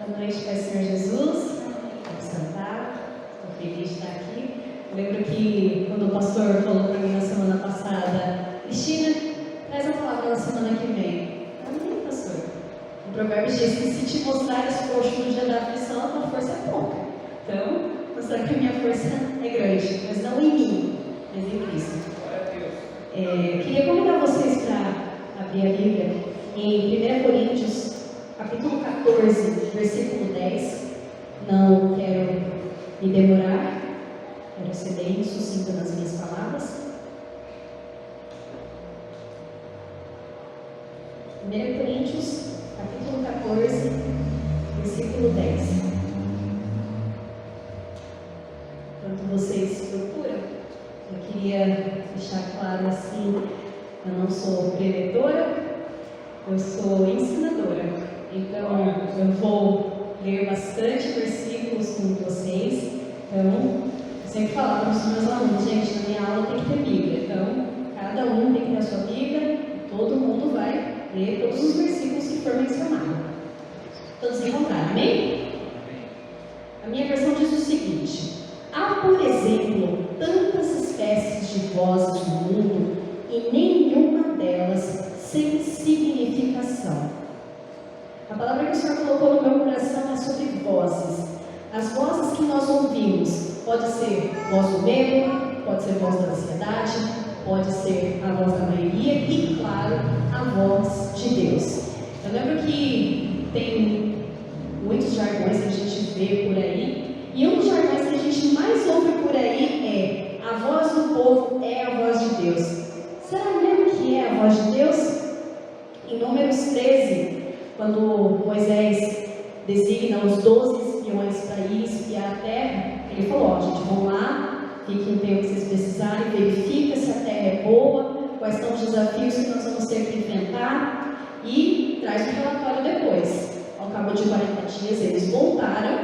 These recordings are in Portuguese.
Boa noite, Pai Senhor Jesus. Vamos sentar. Estou feliz de estar aqui. Lembro que quando o pastor falou para mim na semana passada, Cristina, traz a palavra na semana que vem. Amém, pastor. O provérbio diz que se te mostrares frouxo no dia da aflição, a tua força é pouca. Então, mostrar que a minha força é grande, mas não em mim, mas em Cristo. Queria convidar vocês para abrir a Bíblia em 1 Coríntios, capítulo 14, versículo 10. Não quero me demorar, quero ser bem sucinta nas minhas palavras. 1 Coríntios, capítulo 14, versículo 10. Enquanto vocês procuram, eu queria deixar claro assim, eu não sou preletora, eu sou ensinadora. Então, eu vou ler bastante versículos com vocês. Então, eu sempre falo para os meus alunos, gente, na minha aula tem que ter Bíblia. Então, cada um tem que ter a sua Bíblia e todo mundo vai ler todos os versículos que for mencionado. Todos encontraram, amém? A minha versão diz o seguinte: há, por exemplo, tantas espécies de vozes no mundo e nenhuma delas sem significação. A palavra que o Senhor colocou no meu coração é sobre vozes. As vozes que nós ouvimos, pode ser voz do medo, pode ser voz da ansiedade, pode ser a voz da maioria e, claro, a voz de Deus. Eu lembro que tem muitos jargões que a gente vê por aí, e um dos jargões que a gente mais ouve por aí é: a voz do povo é a voz de Deus. Será mesmo que é a voz de Deus? Em Números 13, quando Moisés designa os 12 espiões para ir espiar a terra, ele falou: ó, gente, vão lá, fiquem o tempo que vocês precisarem, verifica se a terra é boa, quais são os desafios que nós vamos ter que enfrentar e traz um relatório depois. Ao cabo de 40 dias eles voltaram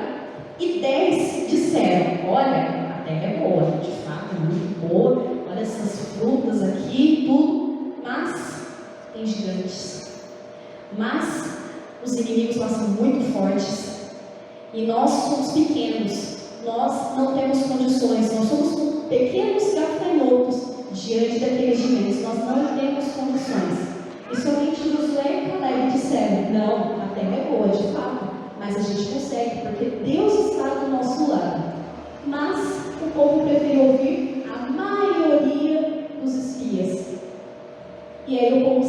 e 10 disseram: olha, a terra é boa, de fato é muito boa, olha essas frutas aqui, tudo, mas tem gigantes. Mas os inimigos lá são muito fortes e nós somos pequenos, nós não temos condições, nós somos pequenos gafanhotos diante daqueles gigantes, nós não temos condições. E somente Josué e Caleb disseram: não, a terra é boa de fato, mas a gente consegue porque Deus está do nosso lado. Mas o povo preferiu ouvir a maioria dos espias. E aí o povo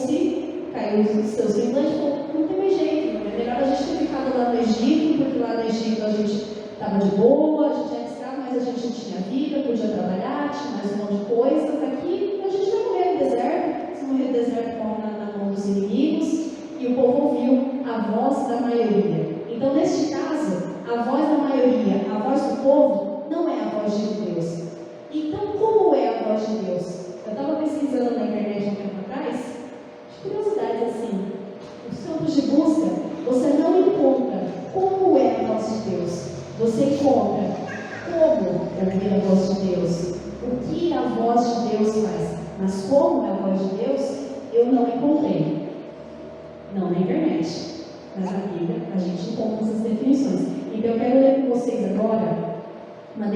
caiu nos seus semblantes e falou: não tem mais jeito, é melhor a gente ter ficado lá no Egito, porque lá no Egito a gente estava de boa, a gente era escravo, mas a gente tinha vida, podia trabalhar, tinha mais um monte de coisa. Aqui a gente vai morrer no deserto, se morrer no deserto, morre na mão dos inimigos. E o povo ouviu a voz da maioria. Então, neste caso, a voz da maioria, a voz do povo, não é a voz de Deus. Então, como é a voz de Deus? Eu estava pesquisando na internet há um tempo atrás, de curiosidade assim, nos campos de busca, você não encontra como é a voz de Deus, você encontra como ouvir a voz de Deus, o que a voz de Deus faz, mas como é a voz de Deus, eu não encontrei, não na internet, mas na Bíblia a gente encontra essas definições. Então eu quero ler com vocês agora uma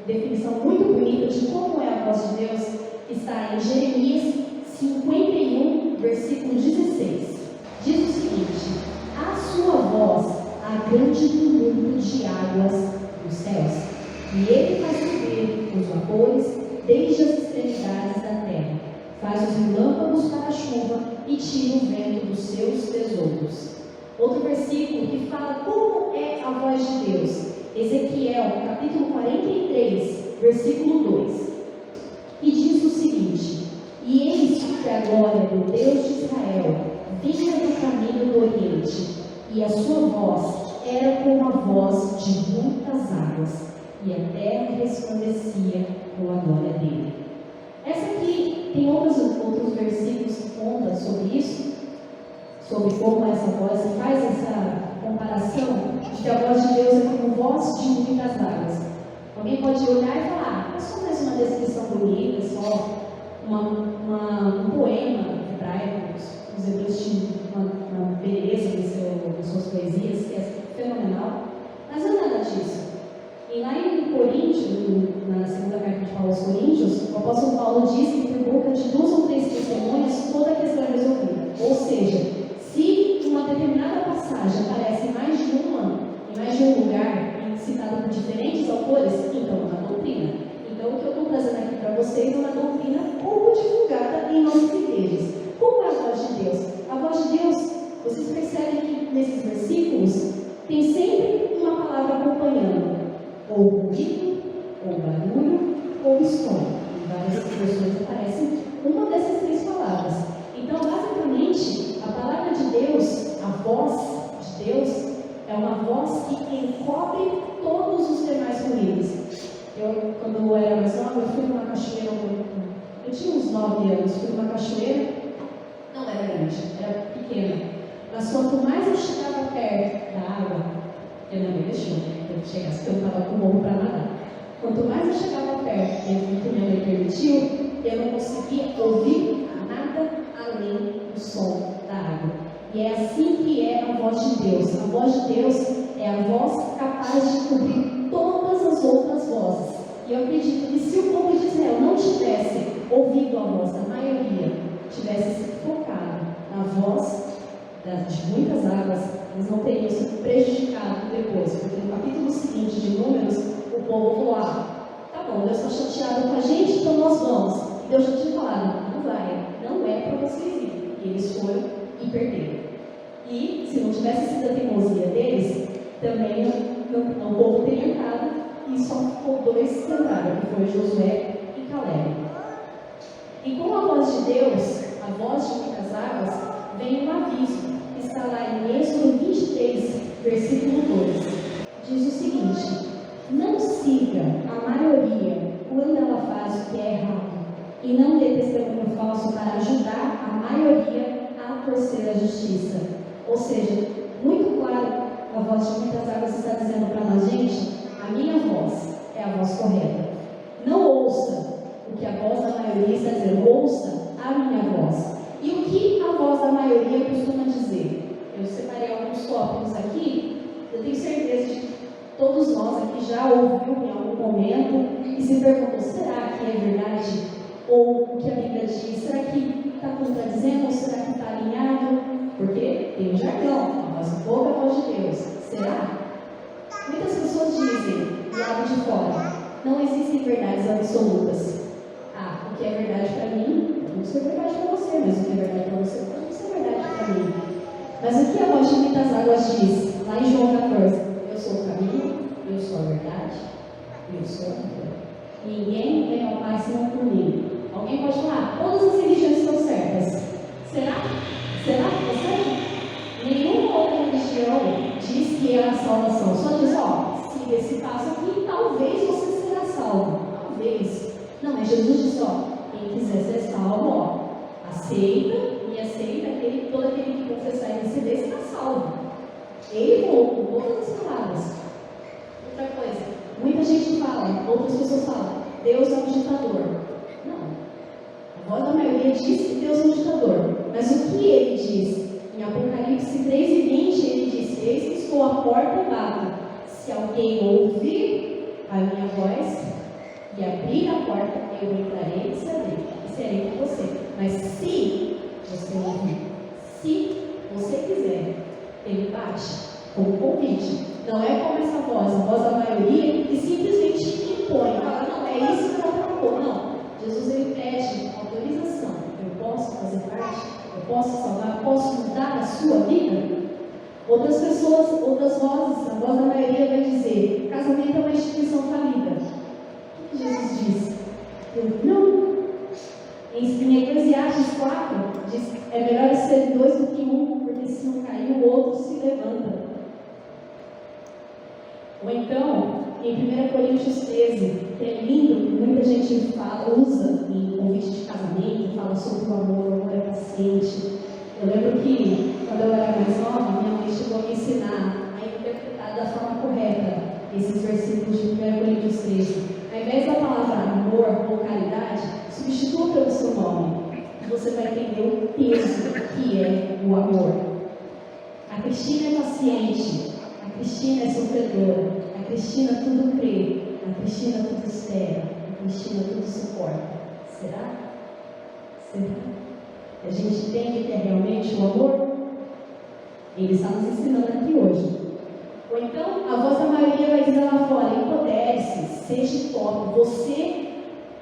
definição muito bonita de como é a voz de Deus, que está em Jeremias 51, versículo 16. Diz o seguinte: a sua voz há grande tumulto de águas dos céus, e ele faz subir os vapores desde as extremidades da terra, faz os relâmpagos para a chuva e tira o vento dos seus tesouros. Outro versículo que fala como é a voz de Deus, Ezequiel, capítulo 43, versículo 2. E diz o seguinte: e eis que a glória do Deus de Israel vinha do caminho do Oriente, e a sua voz era como a voz de muitas águas, e a terra resplandecia com a glória dele. Essa aqui tem outros versículos que contam sobre isso, sobre como essa voz faz essa comparação de que a voz de Deus é como voz de muitas águas. Alguém pode olhar e falar: é só mais uma descrição bonita, só um poema hebraico. Os hebreus tinham uma beleza nas suas poesias que é fenomenal. E lá em Coríntios, na segunda carta de Paulo aos Coríntios, o apóstolo Paulo diz que por boca de 2 ou 3 testemunhas toda a questão é resolvida. Ou seja, se uma determinada passagem aparece em mais de um lugar, citada por diferentes autores, então é uma doutrina. Então o que eu estou trazendo aqui para vocês é uma doutrina pouco divulgada em nossas igrejas. Como é a voz de Deus? A voz de Deus, vocês percebem que nesses versículos tem sempre uma palavra acompanhando. Ou ruído, ou barulho, ou som. Em várias versões aparecem uma dessas 3 palavras. Então, basicamente, a palavra de Deus, a voz de Deus, é uma voz que encobre todos os demais ruídos. Quando eu era mais nova, eu fui numa cachoeira, eu tinha uns 9 anos, fui numa cachoeira, não era grande, era pequena. Mas quanto mais eu chegava perto da água, eu não me deixou, eu chegasse, porque eu estava com o morro para nadar. Quanto mais eu chegava perto, dentro do que minha mãe permitiu, eu não conseguia ouvir nada além do som da água. E é assim que é a voz de Deus. A voz de Deus é a voz capaz de cobrir todas as outras vozes. E eu acredito que se o povo de Israel não tivesse ouvido a voz da maioria, tivesse se focado na voz de muitas águas, eles não teriam sido prejudicados depois. Porque no capítulo seguinte de Números, o povo falou: tá bom, Deus está chateado com a gente, então nós vamos. E Deus já tinha falado: não vai, não é para vocês irem. E eles foram e perderam. E se não tivesse sido a teimosia deles, também o povo teria entrado e só ficou 2 que entraram, que foi Josué e Caleb. E com a voz de Deus, a voz de muitas águas, vem um aviso, que está lá em Êxodo 23, versículo 2. Diz o seguinte: não siga a maioria quando ela faz o que é errado, e não dê testemunho falso para ajudar a maioria a torcer a justiça. Ou seja, muito claro, a voz de muitas águas está dizendo para nós: gente, a minha voz é a voz correta. Não ouça o que a voz da maioria está dizendo, ouça a minha voz. E o que a voz da maioria costuma dizer? Eu separei alguns tópicos aqui, eu tenho certeza de que todos nós aqui já ouviu em algum momento e se perguntou: será que é verdade? Ou o que a Bíblia diz, será que está contradizendo ou será que está alinhado? Porque tem um jargão, a voz do povo é a voz de Deus. Será? Muitas pessoas dizem, do lado de fora, não existem verdades absolutas. O que é verdade para mim, não ser verdade para você, mas o que é verdade para você, pode não ser verdade para mim. Mas o que a voz de muitas águas diz? Lá em João 14, eu sou o caminho, eu sou a verdade, eu sou a vida. Ninguém vem ao Pai senão por mim. Alguém pode falar: todas as religiões estão certas. Será? Será que você? Nenhuma outra religião diz que é a salvação. Só diz: siga esse passo aqui e talvez você será salvo. Talvez. Não, mas Jesus disse: quem quiser ser salvo, aceita e aceita todo aquele que confessar e receber será salvo. Ele falou com todas as palavras. Outra coisa, muita gente fala, outras pessoas falam: Deus é um ditador. Não. A voz da maioria diz que Deus é um ditador. Mas o que ele diz? Em Apocalipse 3:20, ele diz: eis que estou à porta e bato. Se alguém ouvir a minha voz e abrir a porta, eu entrarei e serei com você. Mas se você ouvir, se você quiser, ele bate como convite. Não é como essa voz, a voz da maioria, que simplesmente impõe, fala: não, é isso que eu propor. Não. Jesus, ele pede autorização. Eu posso fazer parte? Eu posso salvar? Eu posso mudar a sua vida? Outras pessoas, outras vozes, a voz da maioria vai dizer: casamento é uma instituição falida. O que Jesus diz? Não. Em Eclesiastes 4, diz: é melhor ser 2 do que 1, porque se um cair, o outro se levanta. Ou então, em 1 Coríntios 13, que é lindo, muita gente usa em convite de casamento, fala sobre o amor é paciente. Eu lembro que, quando eu era mais nova, minha mãe chegou a me ensinar a interpretar da forma correta esses versículos de 1 Coríntios 13. Ao invés da palavra amor ou caridade, substitua pelo seu nome, e você vai entender o peso que é o amor. A Cristina é paciente, a Cristina é sofredora, a A Cristina tudo crê, a Cristina tudo espera, a Cristina tudo suporta. Será? Será? A gente entende que é realmente o amor? Ele está nos ensinando aqui hoje. Ou então, a voz da maioria vai dizer lá fora: empodere-se, seja top, você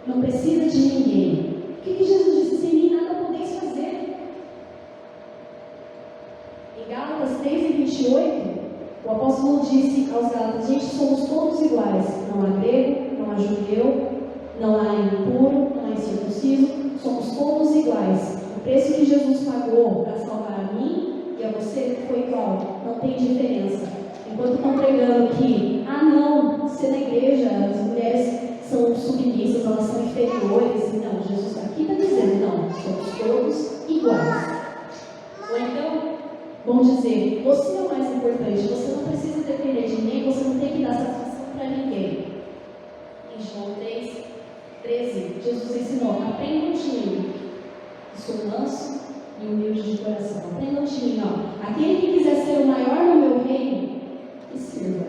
não precisa de ninguém. O que Jesus disse? Sem mim nada podeis fazer. Em Gálatas 3:28, o apóstolo disse aos Gálatas: gente, somos todos iguais. Não há grego, não há judeu, não há impuro, não há incircunciso, somos todos iguais. O preço que Jesus pagou para salvar a mim e a você foi igual, não tem diferença. Enquanto estão pregando que, não, ser na igreja, as mulheres são submissas, elas são inferiores. Não, Jesus aqui está dizendo, não, somos todos iguais. Ou então, vão dizer, você é o mais importante, você não precisa depender de ninguém, você não tem que dar satisfação para ninguém. Em João 3:13, Jesus ensinou, aprendam de mim, que sou manso e humilde de coração. Aprendam de mim, aquele que quiser ser o maior no meu reino, que sirva.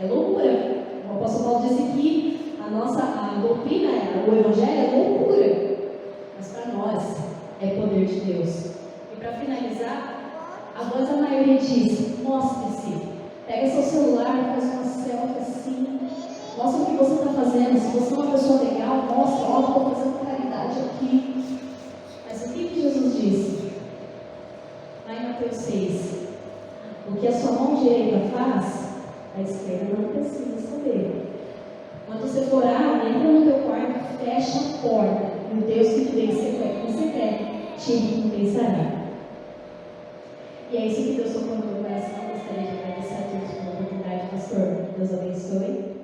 É loucura. O apóstolo Paulo disse que a doutrina, o evangelho é loucura, mas para nós é poder de Deus. E para finalizar, a voz da maioria diz, mostre-se, pega seu celular, faz uma selfie assim, mostra o que você está fazendo. Se você é uma pessoa legal, mostra, estou fazendo caridade aqui. Mas o que Jesus disse? Lá em Mateus 6, o que a sua mão direita faz, a esquerda não precisa saber. Quando você for orar, entra no teu quarto, fecha a porta, e o Deus que te deu em secreto te recompensará. E é isso que Deus tocou no meu coração. Gostaria de agradecer a todos pela oportunidade, pastor. Deus abençoe.